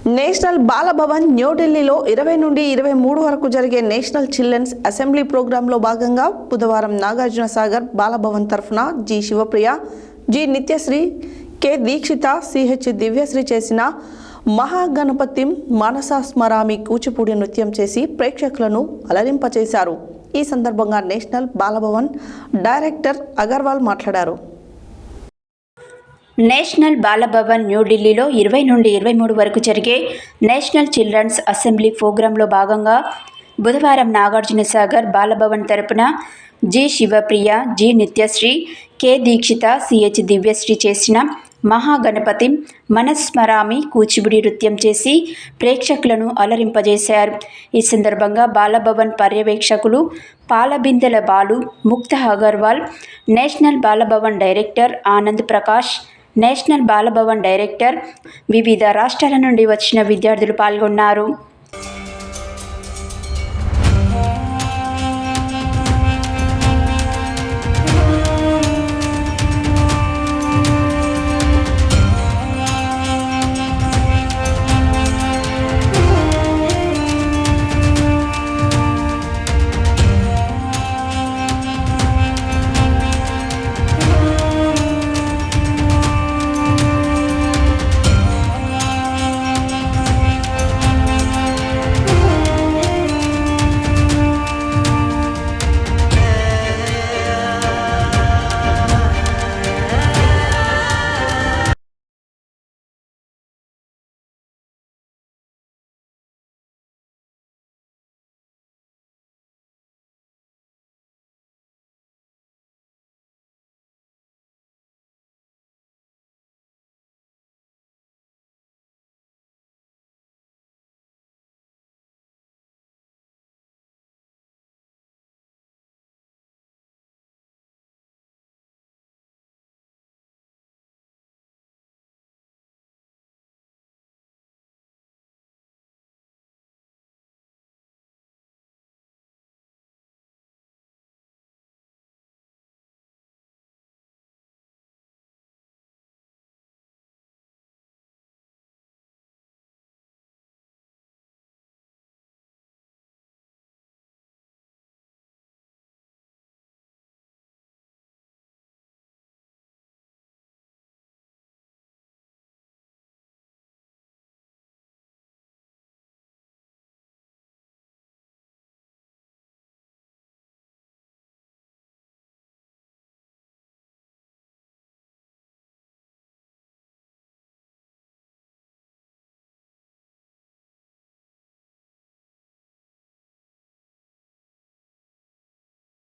National బాల భవన్ న్యూఢిల్లీలో 20 నుండి 23 వరకు జరిగే నేషనల్ చిల్డ్రన్స్ అసెంబ్లీ ప్రోగ్రాంలో భాగంగా బుధవారం నాగార్జున సాగర్ బాలభవన్ తరఫున G Shivapriya, G Nityasri, K Deekshitha, CH Divyasri చేసిన మహాగణపతిం మనసా స్మరామి కూచిపూడి నృత్యం చేసి ప్రేక్షకులను అలరింపచేశారు. ఈ సందర్భంగా నేషనల్ బాలభవన్ డైరెక్టర్ అగర్వాల్ మాట్లాడారు. నేషనల్ బాలభవన్ న్యూఢిల్లీలో 20 నుండి 23 వరకు జరిగే నేషనల్ చిల్డ్రన్స్ అసెంబ్లీ ప్రోగ్రాంలో భాగంగా బుధవారం నాగార్జున సాగర్ బాలభవన్ తరపున G Shivapriya, G Nityasri, K Deekshitha, CH Divyasri చేసిన మహాగణపతిం మనస్మరామి కూచిపూడి నృత్యం చేసి ప్రేక్షకులను అలరింపజేశారు. ఈ సందర్భంగా బాలభవన్ పర్యవేక్షకులు పాలబిందెల బాలు, ముక్త Agarwal, national Bal Bhavan director Anand Prakash, national Bal Bhavan director, వివిధ రాష్ట్రాల నుండి వచ్చిన విద్యార్థులు పాల్గొన్నారు.